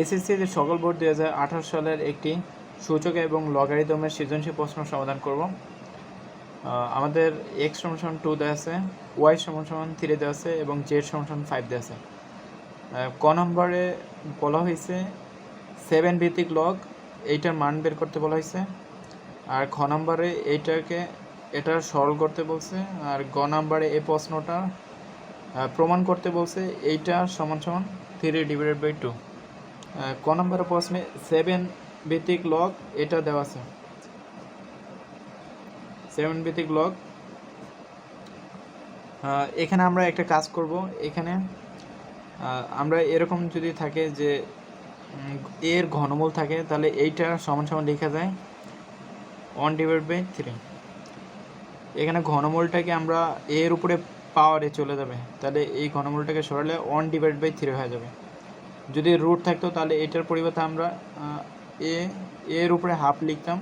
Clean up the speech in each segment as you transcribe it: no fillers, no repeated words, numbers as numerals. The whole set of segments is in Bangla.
এসএসসির সকল বোর্ড 2018 সালের একটি সূচক এবং লগারিদমের সৃজনশীল প্রশ্ন সমাধান করব। আমাদের x সমান 2 দেওয়া আছে, y সমান 3 দেওয়া আছে এবং z সমান 5 দেওয়া আছে। ক নম্বরে বলা হয়েছে 7 ভিত্তিক লগ এইটার মান বের করতে বলা হয়েছে, আর খ নম্বরে এটা সরল করতে বলছে, আর গ নম্বরে এই প্রশ্নটা প্রমাণ করতে বলছে এইটা সমান 3/2। ক নম্বরের প্রশ্নে 7 ভিত্তিক লগ এটা দেওয়া আছে, 7 ভিত্তিক লগ। এখানে আমরা একটা কাজ করব, এখানে আমরা এরকম যদি থাকে যে এর ঘনমূল থাকে তাহলে এইটা সমান লেখা যায় 1/3। এখানে ঘনমূলটাকে আমরা এর উপরে পাওয়ারে চলে যাবে, তাহলে এই ঘনমূলটাকে সরালে 1/3 হয়ে যাবে। যদি রুট থাকতো তাহলে এটার পরিবর্তে আমরা এর উপরে হাফ লিখতাম।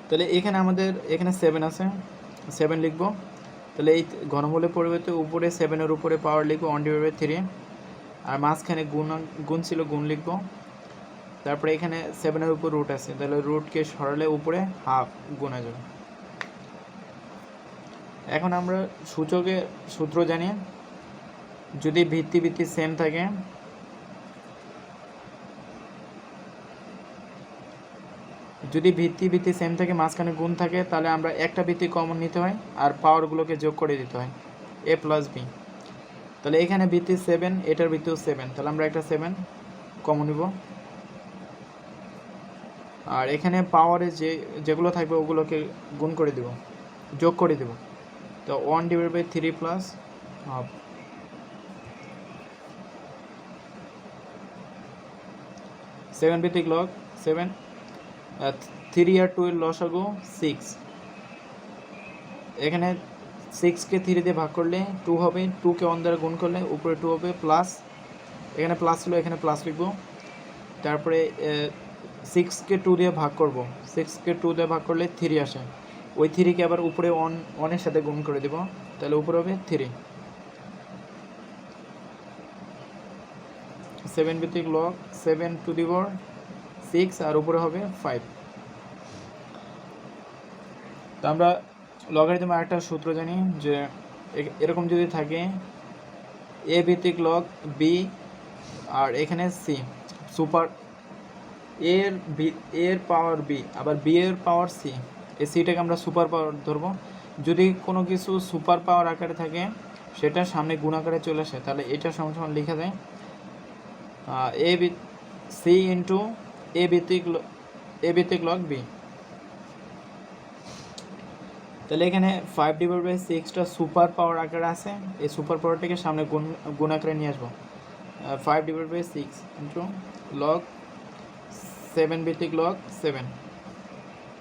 তাহলে এখানে 7 আছে, 7 লিখবো। তাহলে এই ঘনমূলের পরিবর্তে উপরে 7-এর উপরে পাওয়ার লিখবো 1/3, আর মাঝখানে গুণ ছিল, গুণ লিখবো। তারপরে এখানে 7-এর উপর রুট আছে, তাহলে রুটকে সরালে উপরে হাফ গুণা যাবে। এখন আমরা সূচকের সূত্র জানি, যদি ভিত্তি সেম থাকে, যদি ভিত্তি সেম থাকে মাঝখানে গুণ থাকে, তাহলে আমরা একটা ভিত্তি কমন নিতে হয় আর পাওয়ারগুলোকে যোগ করে দিতে হয় a + b। তাহলে এখানে ভিত্তি 7, এটার ভিত্তিও 7, তাহলে আমরা একটা 7 কমন নিব। আর এখানে পাওয়ারে যেগুলো থাকবে ওগুলোকে গুণ করে দেব, যোগ করে দেব। তো 1/3 প্লাস হাফ। 7 ভিত্তিক লগ 7, 3 আর 2 এর লসাগু 6। এখানে 6কে 3 দিয়ে ভাগ করলে 2 হবে, 2কে 1 দ্বারা গুণ করলে উপরে 2 হবে, প্লাস এখানে প্লাস ছিল, এখানে প্লাস লিখব। তারপরে 6কে 2 দিয়ে ভাগ করব, 6কে 2 দিয়ে ভাগ করলে 3 আসে, ওই 3কে আবার উপরে 1-এর সাথে গুণ করে দেব, তাহলে উপরে হবে 3। 7 ভিত্তিক লগ 7⁶, আর উপরে হবে 5। তো আমরা লগারিদমের আরেকটা সূত্র জানি, যে এরকম যদি থাকে a ভিত্তিক লগ b আর এখানে c, সুপার এর পাওয়ার b আবার b এর পাওয়ার c, এই সিটাকে আমরা সুপার পাওয়ার ধরবো। যদি কোনো কিছু সুপার পাওয়ার আকারে থাকে সেটা সামনে গুণ আকারে চলে আসে, তাহলে এটা সমান লেখা যায় c ইন্টু a ভিত্তিক লগ b। তাহলে এখানে 5/6টা সুপার পাওয়ার আকারে আছে, এই সুপার পাওয়ারটাকে সামনে গুণ আকারে নিয়ে আসবো। 5/6 ইন্টু লগ 7 ভিত্তিক লগ 7।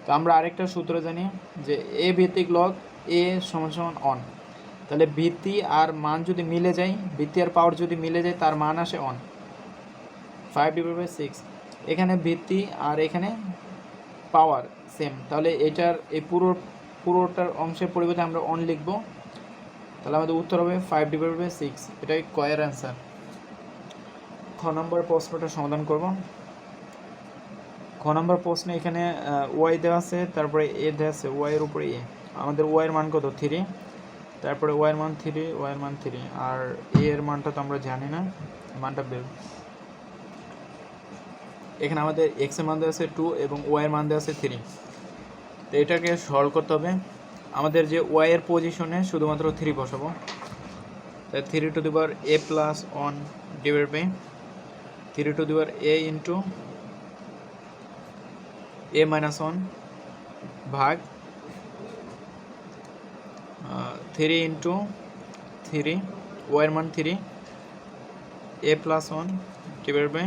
তো আমরা আরেকটা সূত্র জানি, যে a ভিত্তিক লগ a সমান 1। তাহলে ভিত্তি আর মান যদি মিলে যায়, ভিত্তি আর পাওয়ার যদি মিলে যায়, তার মান আসে 1। 5/6, এখানে ভিত্তি আর এখানে পাওয়ার সেম, তাহলে এটার এই পুরোটার অংশের পরিবর্তে আমরা 1 লিখব, তাহলে আমাদের উত্তর হবে 5/6। এটাই কয়ের অ্যান্সার। খ নম্বর প্রশ্নটা সমাধান করব। খ নম্বর প্রশ্নে এখানে ওয়াই দেওয়া আছে, তারপরে এ দেওয়া আছে, ওয়াই এর উপরে এ। আমাদের ওয়াইয়ের মান কত? 3, তারপরে ওয়াইয়ের মান 3, আর এ এর মানটা তো আমরা জানি না, মানটা বের। এখানে আমাদের এক্স এর মান দেওয়া আছে 2 এবং ওয়াই এর মান দেওয়া আছে 3। তো এটাকে সলভ করতে হবে। আমাদের যে ওয়াই এর পজিশনে শুধুমাত্র 3 বসাবো, তাই 3⁴ + 1 ডিভাইড বাই 3⁴ ইন্টু a - 1 ভাগ 3 ইন্টু 3, ওয়াইয়ের মান 3, a + 1 divide by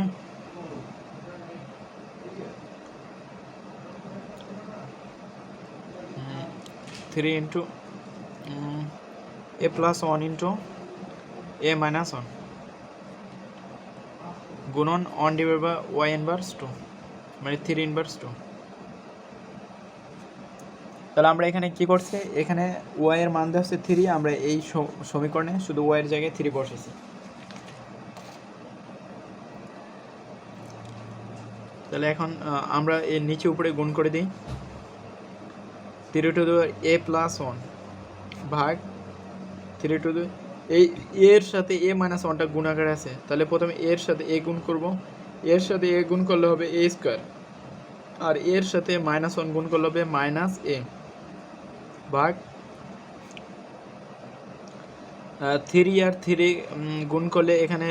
3 into a + 1 into a - 1 গুণন 1/y ইনভার্স 2, মানে 3 ইনভার্স 2। তাহলে আমরা এখানে কি করছি, এখানে ওয়াই এর মান দেওয়া হচ্ছে 3, আমরা এই সমীকরণে শুধু ওয়াই এর জায়গায় 3 বসেছি। তাহলে এখন আমরা এর নিচে উপরে গুণ করে দিই, 3 টু দি a প্লাস 1 ভাগ 3 টু দি এই এর সাথে a মাইনাস 1টা গুণ আকারে আছে, তাহলে প্রথমে এর সাথে a গুণ করব, এর সাথে a গুণ করলে হবে a স্কয়ার, আর এর সাথে মাইনাস 1 গুণ করলে হবে মাইনাস a ভাগ 3 আর 3 গুণ করলে এখানে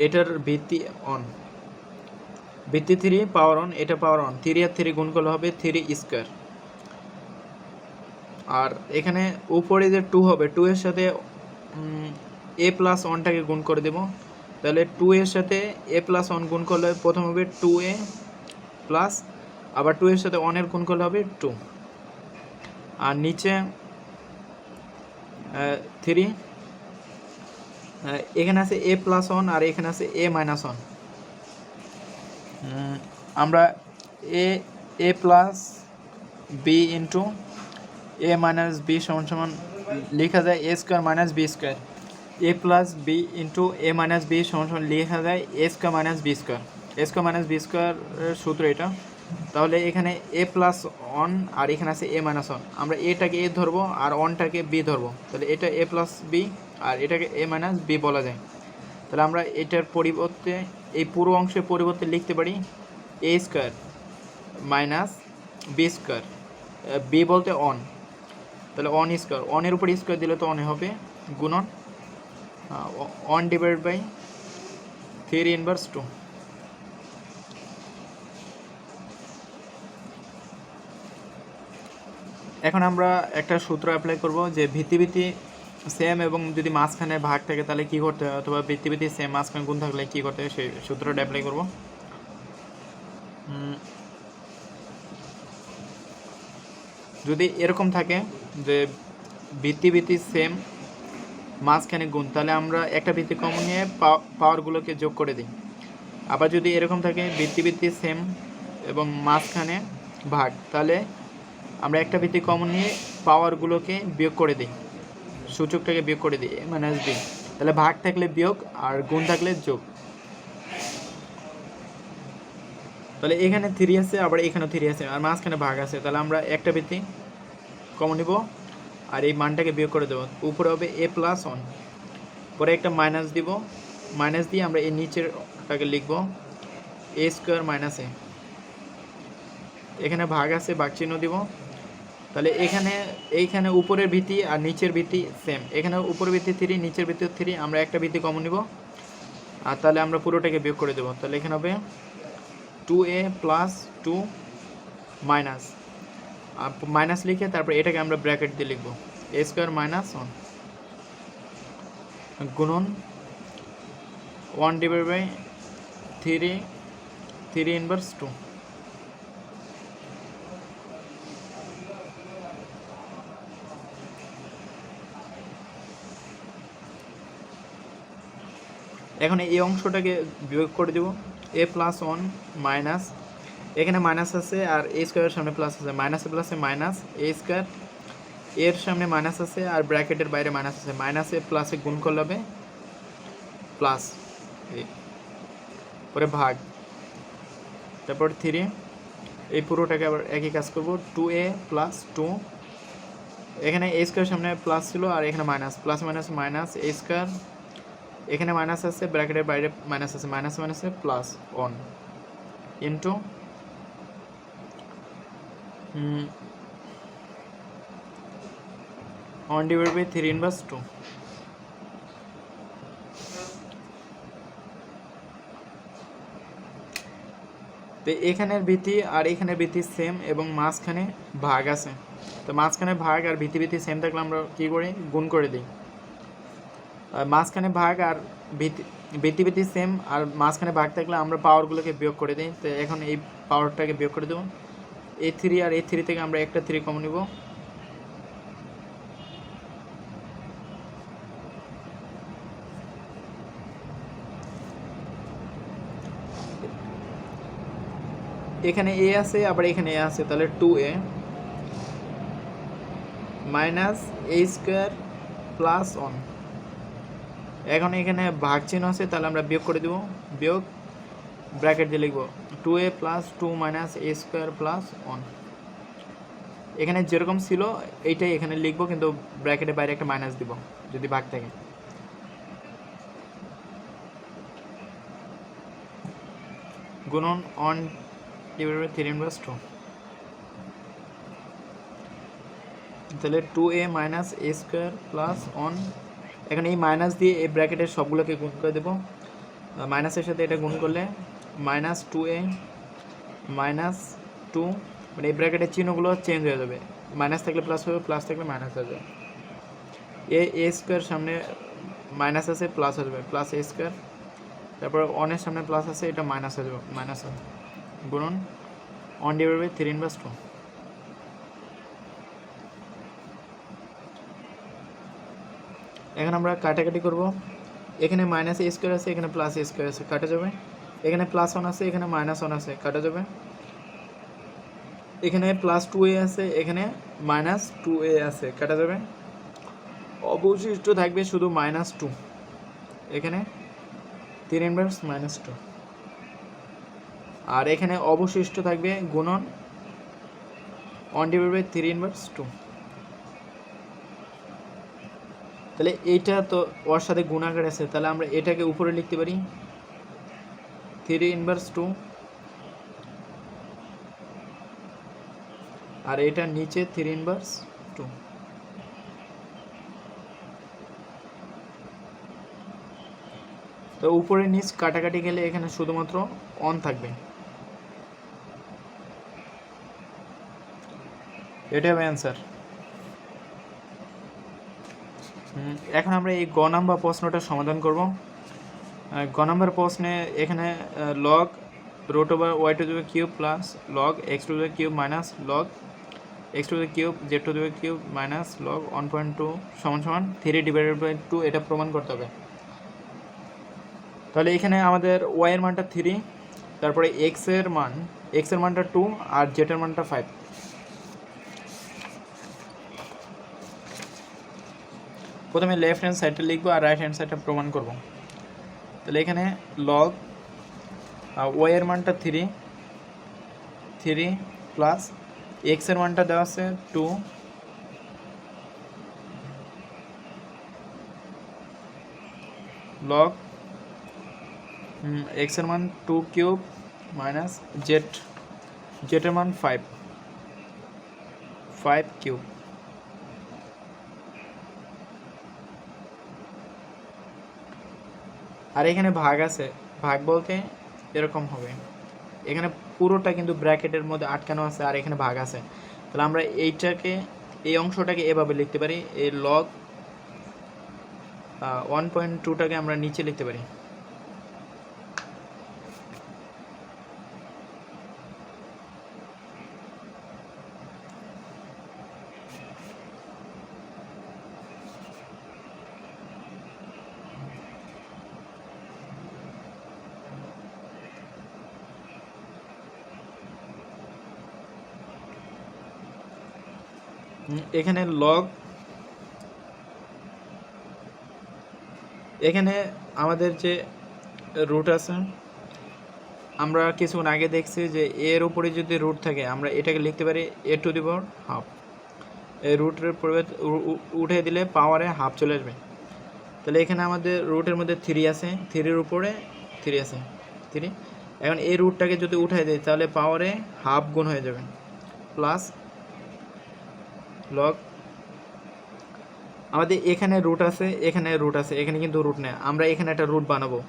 এটার ভিত্তি অন, ভিত্তি 3 পাওয়ার অন, এটা পাওয়ার অন, 3 আর 3 গুণ করলে হবে 3 স্কয়ার, আর এখানে উপরে যে 2 হবে 2 এর সাথে a প্লাস 1টাকে গুণ করে দেব, তাহলে 2 এর সাথে a প্লাস 1 গুণ করলে প্রথম হবে 2a প্লাস, আবার 2 এর সাথে 1 এর গুণ করলে হবে 2, আর নিচে 3, এখানে আছে a প্লাস 1 আর এখানে আছে a মাইনাস 1, আমরা a plus b into a minus b সমান সমান লেখা যায় a square minus b square, a plus b into a minus b সমান সমান লেখা যায় a square minus b square, a square minus b স্কোয়ারের সূত্র এটা। তাহলে এখানে a প্লাস 1 আর এখানে আছে a মাইনাস 1, আমরা এটাকে a ধরবো আর 1টাকে b ধরবো, তাহলে এটা a প্লাস b আর এটাকে a মাইনাস b বলা যায়। তাহলে আমরা এটার পরিবর্তে এই পুরো অংশের পরিবর্তে লিখতে পারি a square minus b square, b বলতে অন, তাহলে 1 স্কোয়ার, 1 এর উপর স্কোয়ার দিলে তো 1 হবে, গুণন 1 ডিভাইড বাই 3 ইনভার্স 2। এখন আমরা একটা সূত্র অ্যাপ্লাই করব যে ভিত্তি সেম এবং যদি মাঝখানে ভাগ থাকে তাহলে কি করতে হয়, অথবা ভিত্তি সেম মাঝখানে গুণ থাকলে কি করতে হয়, সেই সূত্রটা অ্যাপ্লাই করব। যদি এরকম থাকে যে ভিত্তি সেম মাঝখানে গুণ, তাহলে আমরা একটা ভিত্তি কমন নিয়ে পাওয়ারগুলোকে যোগ করে দিই। আবার যদি এরকম থাকে ভিত্তি সেম এবং মাঝখানে ভাগ, তাহলে আমরা একটা ভিত্তি কমন নিয়ে পাওয়ারগুলোকে বিয়োগ করে দিই, সূচকটাকে বিয়োগ করে দিই মাইনাস বি, তাহলে ভাগ থাকলে বিয়োগ আর গুণ থাকলে যোগ। তাহলে এখানে 3 আছে, আবার এখানেও 3 আছে, আর মাঝখানে ভাগ আছে, তাহলে আমরা একটা ভিত্তি কমন নিব আর এই মানটাকে বিয়োগ করে দেবো, উপরে হবে a প্লাস 1, পরে একটা মাইনাস দিব, মাইনাস দিয়ে আমরা এই নিচেরটাকে লিখব a স্কোয়ার মাইনাস a, এখানে ভাগ আছে ভাগ চিহ্ন দিব, তাহলে এইখানে উপরের ভিত্তি আর নিচের ভিত্তি সেম, এখানে উপরের ভিত্তি 3 নিচের ভিত্তি 3, আমরা একটা ভিত্তি কমন নিব আর তাহলে আমরা পুরোটাকে বিয়োগ করে দেবো, তাহলে এখানে হবে 2a প্লাস 2 মাইনাস, মাইনাস লিখে তারপর এটাকে আমরা ব্র্যাকেট দিয়ে লিখব a স্কোয়ার মাইনাস 1 গুণন 1 ডিভাইড বাই 3 ইনভার্স 2। এখন এই অংশটাকে বিয়োগ করে দেব, a প্লাস 1 মাইনাস, এখানে মাইনাস আছে আর a স্কোয়ারের সামনে প্লাস আছে, মাইনাসে প্লাসে মাইনাস a স্কোয়ার, এর সামনে মাইনাস আছে আর ব্র্যাকেটের বাইরে মাইনাস আছে, মাইনাসে প্লাসে গুণ করলে হবে প্লাস, পরে ভাগ, তারপর 3, এই পুরোটাকে আবার একই কাজ করব, 2a প্লাস 2, এখানে a স্কোয়ারের সামনে প্লাস ছিল আর এখানে minus, plus minus minus a square, এখানে মাইনাস আছে ব্র্যাকেটের বাইরে মাইনাস আছে, মাইনাস মাইনাসে plus 1 into 1 divide by 3 inverse 2। তো এখানের ভিত্তি আর এখানের ভিত্তি সেম এবং মাঝখানে ভাগ আছে, তো মাঝখানে ভাগ আর ভিত্তি সেম থাকলে আমরা কী করি, গুণ করে দিই, মাঝখানে ভাগ আর ভিত্তি সেম আর মাঝখানে ভাগ থাকলে আমরা পাওয়ারগুলোকে বিয়োগ করে দিই। তো এখন এই পাওয়ারটাকে বিয়োগ করে দেবো, a3 আর a3 থেকে আমরা একটা 3 কমন নিব, এখানে a আছে আবার এখানে a আছে, তাহলে 2a মাইনাস এ স্কোয়ার প্লাস 1। এখন এখানে ভাগ চিহ্ন আছে, তাহলে আমরা বিয়োগ করে দেব। বিয়োগ ব্র্যাকেট দিয়ে লিখব 2a প্লাস 2 মাইনাস এ স্কোয়ার প্লাস 1। এখানে যেরকম ছিল এইটাই এখানে লিখবো, কিন্তু ব্র্যাকেটের বাইরে একটা মাইনাস দিব যদি ভাগ থাকে। গুণন 1 ডিভাইডেড বাই 3 ইনভার্স 2, তাহলে 2a মাইনাস এ স্কোয়ার প্লাস 1। এখন এই মাইনাস দিয়ে এই ব্র্যাকেটের সবগুলোকে গুণ করে দেবো। মাইনাসের সাথে এটা গুণ করলে মাইনাস 2a মাইনাস 2, মানে এই ব্র্যাকেটের চিহ্নগুলো চেঞ্জ হয়ে যাবে, মাইনাস থাকলে প্লাস হবে, প্লাস থাকলে মাইনাস হয়ে যাবে। এ স্কোয়ার সামনে মাইনাস আছে, প্লাস হয়ে যাবে, প্লাস এ স্কোয়ার। তারপর 1-এর সামনে প্লাস আছে, এটা মাইনাস হয়ে যাবে, মাইনাস হবে। গুণন 1 ডিভাইডেড বাই 3 ইনভার্স 2। এখন আমরা কাটাকাটি করব। এখানে মাইনাস এ স্কোয়ার আছে, এখানে প্লাস এ স্কোয়ার আছে, কাটা যাবে। এখানে প্লাস 1 আছে, এখানে মাইনাস 1 আছে, কাটা যাবে। এখানে প্লাস 2a আছে, এখানে মাইনাস 2a আছে, কাটা যাবে। অবশিষ্ট থাকবে শুধু মাইনাস 2, এখানে 3 ইনভার্স মাইনাস 2। আর এখানে অবশিষ্ট থাকবে গুণন 1 ডিভাইডেড বাই 3 ইনভার্স 2। তাহলে এইটা তো ওর সাথে গুণাকার আছে, তাহলে আমরা এটাকে উপরে লিখতে পারি 3 ইনভার্স 2, আর এটা নিচে 3 ইনভার্স 2। তো উপরে নিচ কাটাকাটি গেলে এখানে শুধুমাত্র 1 থাকবে। এটা হবে অ্যান্সার। এখন আমরা এই গ নাম্বার প্রশ্নটা সমাধান করব। গ নাম্বার প্রশ্নে এখানে log root over y to the power cube plus log x to the power cube minus log x to the cube z to the power cube minus log 1.2 সমান সমান 3 ডিভাইডেড বাই 2, এটা প্রমাণ করতে হবে। তাহলে এখানে আমাদের ওয়াই এর মানটা 3, তারপরে এক্স এর মানটা 2 আর জেড এর মানটা 5। প্রথমে লেফট হ্যান্ড সাইডটা লিখবো আর রাইট হ্যান্ড সাইডটা প্রমাণ করব। তাহলে এখানে লগ ওয়াই এর মানটা 3 প্লাস এক্স এর মানটা দেওয়া আছে 2, লগ এক্স এর মান 2 কিউব মাইনাস জেড এর মান 5 কিউব। আর এখানে ভাগ আছে, ভাগ বলতে এরকম হবে, এখানে পুরোটা কিন্তু ব্র্যাকেটের মধ্যে আটকানো আছে আর এখানে ভাগ আছে। তাহলে আমরা এই অংশটাকে এভাবে লিখতে পারি, এই লগ 1.2টাকে আমরা নিচে লিখতে পারি। এখানে লগ, এখানে আমাদের যে রুট আছে, আমরা কিছুক্ষণ আগে দেখছি যে এর উপরে যদি রুট থাকে আমরা এটাকে লিখতে পারি এ টু দি পাওয়ার হাফ। এই রুটের পরিবর্তে উঠে দিলে পাওয়ারে হাফ চলে আসবে। তাহলে এখানে আমাদের রুটের মধ্যে 3 আছে, 3-এর উপরে 3 আছে 3। এখন এই রুটটাকে যদি উঠাই দেয় তাহলে পাওয়ারে হাফ গুণ হয়ে যাবে, প্লাস লগ আমাদের এখানে রুট আছে, এখানে রুট আছে, এখানে কিন্তু রুট নেই, আমরা এখানে একটা রুট বানাবো।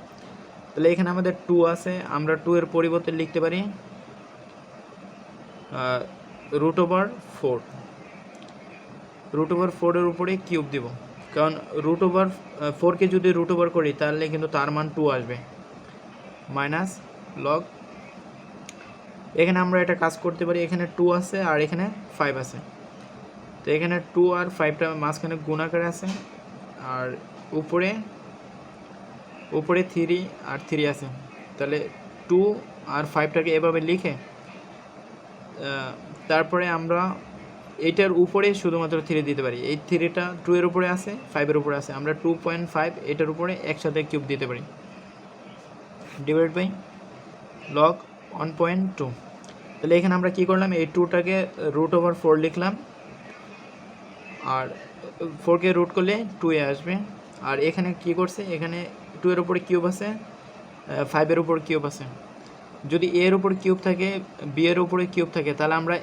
তাহলে এখানে আমাদের 2 আছে, আমরা 2 এর পরিবর্তে লিখতে পারি রুট ওভার 4। রুট ওভার 4-এর উপরে কিউব দিব, কারণ রুট ওভার 4কে যদি রুট ওভার করি তাহলে কিন্তু তার মান 2 আসবে, মাইনাস লগ। এখানে আমরা একটা কাজ করতে পারি, এখানে 2 আছে আর এখানে 5 আছে, তো এখানে 2 আর 5টা মাঝখানে গুণাকারে আছে, আর উপরে 3 আর 3 আছে। তাহলে 2 আর 5টাকে এভাবে লিখে তারপরে আমরা এইটার উপরে শুধুমাত্র 3 দিতে পারি। এই 3টা 2 এর উপরে আছে, 5 এর উপরে আছে, আমরা 2.5 এটার উপরে একসাথে কিউব দিতে পারি, ডিভাইড বাই লগ 1.2। তাহলে এখানে আমরা কি করলাম, এই 2টাকে √/4 লিখলাম, আর 4কে রুট করলে 2 এ আসবে। আর এখানে কি করছে, এখানে 2 এর উপরে কিউব আছে, 5 এর উপর কিউব আছে। যদি এ এর উপর কিউব থাকে, বি এর উপরে কিউব থাকে, তাহলে আমরা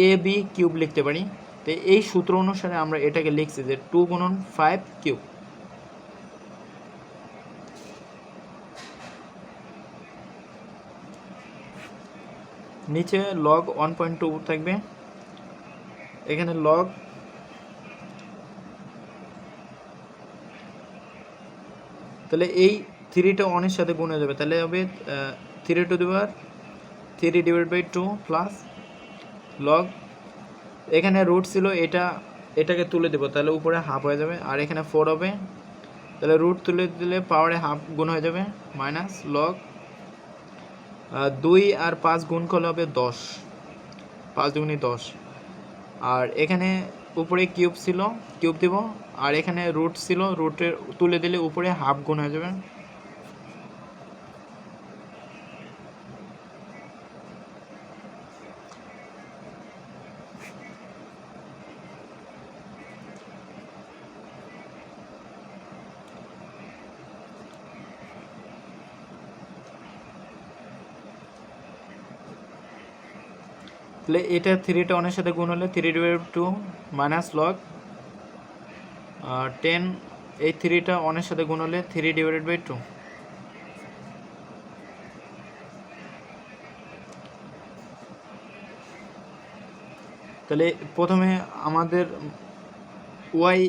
এ বি কিউব লিখতে পারি। তো এই সূত্র অনুসারে আমরা এটাকে লিখছি যে 2 গুণন 5 কিউব। নিচে লগ 1.2 থাকবে, এখানে লগ তাহলে এই 3টা 1 এর সাথে গুণ হয়ে যাবে, তাহলে হবে 3 to the power 3 divide by 2 plus log, এখানে রুট ছিল, এটাকে তুলে দেবো, তাহলে উপরে হাফ হয়ে যাবে, আর এখানে 4 হবে, তাহলে রুট তুলে দিলে পাওয়ারে হাফ গুণ হয়ে যাবে, মাইনাস লগ 2 আর 5 গুণ করলে হবে 10, 5 দুগুণে 10। আর এখানে উপরে কিউব ছিল, কিউব দেব, আর এখানে রুট ছিল, রুটের তুলে দিলে উপরে হাফ গুণ হয়ে যাবে। তাহলে এটা 3টা 1 এর সাথে গুণ হলে 3 ডিভাইড 2 মাইনাস লগ 10, এই 3টা 1 এর সাথে গুণ হলে 3 ডিভাইডেড বাই 2। তাহলে প্রথমে আমাদের ওয়াই,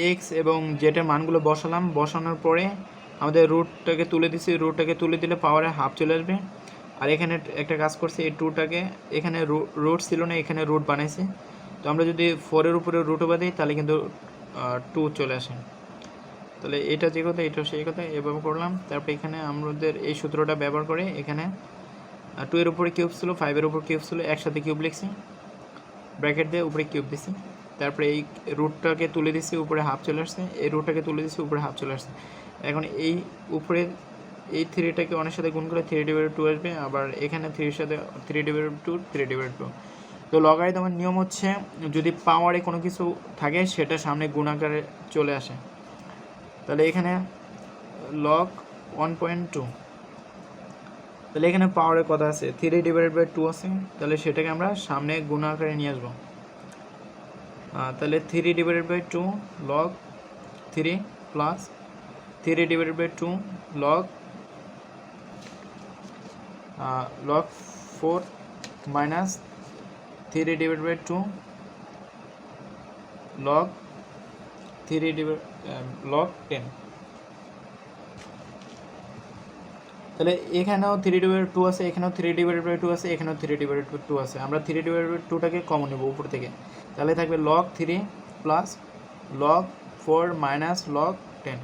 এক্স এবং জেডের মানগুলো বসালাম, বসানোর পরে আমাদের রুটটাকে তুলে দিছি, রুটটাকে তুলে দিলে পাওয়ারে হাফ চলে আসবে। আর এখানে একটা কাজ করছি, এই 2টাকে এখানে রুট ছিল না, এখানে রুট বানাইছি, তো আমরা যদি 4 এর উপরে রুট ওভার দিই তাহলে কিন্তু 2 চলে আসে। তাহলে এটা যে কথা এটাও সেই কথা, এভাবে করলাম। তারপরে এখানে আমাদের এই সূত্রটা ব্যবহার করে এখানে 2 এর উপরে কিউব ছিল, 5 এর উপর কিউব ছিল, একসাথে কিউব লিখছি, ব্র্যাকেট দিয়ে উপরে কিউব দিছি, তারপরে এই রুটটাকে তুলে দিছি, উপরে হাফ চলে আসছে, এই রুটটাকে তুলে দিছি, উপরে হাফ চলে আসছে। এখন এই উপরে এই 3টাকে 1 এর সাথে গুণ করে 3 ডিভাইড 2 আসবে, আবার এখানে 3 এর সাথে 3 ডিভাইড 2 3 ডিভাইড 2। তো লগারিদমের নিয়ম হচ্ছে যদি পাওয়ারে কোনো কিছু থাকে সেটা সামনে গুণাকারে চলে আসে। তাহলে এখানে লগ 1.2, তাহলে এখানে পাওয়ারের কথা আছে, 3 ডিভাইডেড বাই 2 আছে, তাহলে সেটাকে আমরা সামনে গুণ আকারে নিয়ে আসবো। তাহলে 3 divided by 2 log 3 plus 3 divided by 2 log 4 minus 3 divided by 2 log 10। তাহলে এখানেও 3 ডিভাইডেড 2 আছে, এখানেও 3 ডিভাইডেড বাই 2 আছে, এখানেও 3 ডিভাইডেড বাই 2 আছে। আমরা 3 ডিভাইডেড বাই 2টাকে কমন নেব উপর থেকে, তাহলে থাকবে log 3 plus log 4 minus log 10,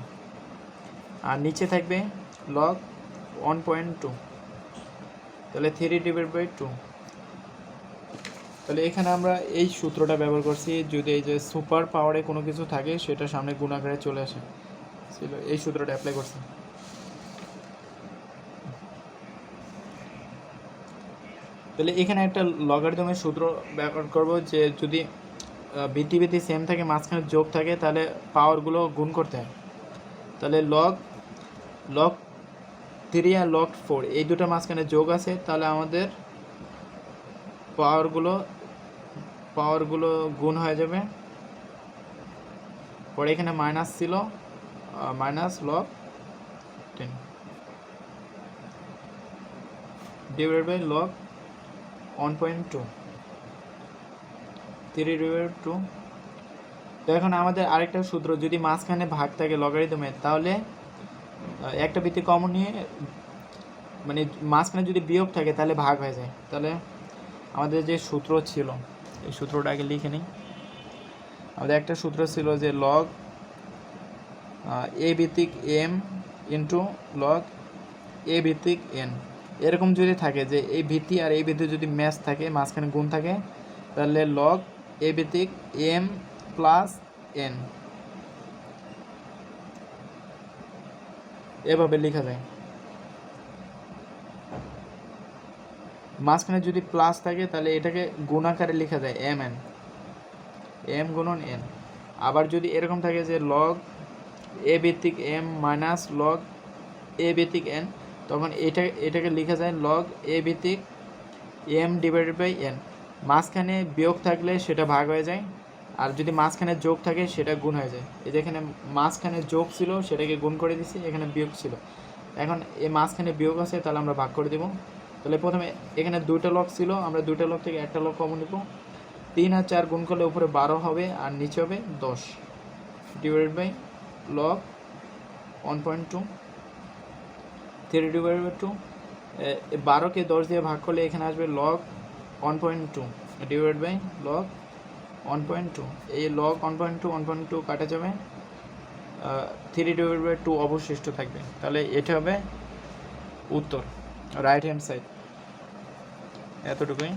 আর নিচে থাকবে লগ 1.2, তাহলে 3 ডিভাইডেড বাই 2। তাহলে এখানে আমরা এই সূত্রটা ব্যবহার করছি, যদি এই যে সুপার পাওয়ারে কোনো কিছু থাকে সেটা সামনে গুণ আকারে চলে আসে, এই সূত্রটা অ্যাপ্লাই করছি। তাহলে এখানে একটা লগারিদমের সূত্র ব্যবহার করব, যে যদি ভিত্তি সেম থাকে, মাঝখানে যোগ থাকে, তাহলে পাওয়ারগুলো গুণ করতে হয়। তাহলে লগ 3 আর লগ 4 এই দুটো মাঝখানে যোগ আছে, তাহলে আমাদের পাওয়ারগুলো গুণ হয়ে যাবে। পরে এখানে মাইনাস ছিল, minus log 10 divided by log 1.2, 3 divided 2। তো এখন আমাদের আরেকটা সূত্র, যদি মাঝখানে ভাগ থাকে লগারিদমের, তাহলে একটা ভিত্তি কমন নিয়ে, মানে মাঝখানে যদি বিয়োগ থাকে তাহলে ভাগ হয়ে যায়। তাহলে আমাদের যে সূত্র ছিল, এই সূত্রটা আগে লিখে নিই। আমাদের একটা সূত্র ছিল যে লগ এ ভিত্তিক এম ইন্টু লগ এ ভিত্তিক এন, এরকম যদি থাকে যে এই ভিত্তি আর এই ভিত্তি যদি ম্যাচ থাকে, মাঝখানে গুণ থাকে, তাহলে লগ এ ভিত্তিক এম প্লাস এন, এভাবে লেখা যায়। মাঝখানে যদি প্লাস থাকে তাহলে এটাকে গুণাকারে লেখা যায় এম এন, এম গুণন এন। আবার যদি এরকম থাকে যে লগ এ ভিত্তিক এম মাইনাস লগ এ ভিত্তিক এন, তখন এটাকে লেখা যায় লগ এ ভিত্তিক এম ডিভাইডেড বাই এন। মাঝখানে বিয়োগ থাকলে সেটা ভাগ হয়ে যায়, আর যদি মাঝখানে যোগ থাকে সেটা গুণ হয়ে যায়। এই যে এখানে মাঝখানে যোগ ছিল সেটাকে গুণ করে দিছি, এখানে বিয়োগ ছিল, এখন এই মাঝখানে বিয়োগ আছে তাহলে আমরা ভাগ করে দেব। তাহলে প্রথমে এখানে দুইটা লগ ছিল, আমরা দুইটা লগ থেকে একটা লগ কমন নিব। 3 আর 4 গুণ করলে উপরে 12 হবে আর নিচে হবে 10 divided by log 1.2, 3 divided by 2। 12কে 10 দিয়ে ভাগ করলে এখানে আসবে লগ 1.2 ডিভাইড বাই লগ 1.2। এই লগ 1.2 কাটা যাবে, 3 ডিভাইড বাই 2 অবশিষ্ট থাকবে। তাহলে এটা হবে উত্তর, রাইট হ্যান্ড সাইড। এতটুকুই।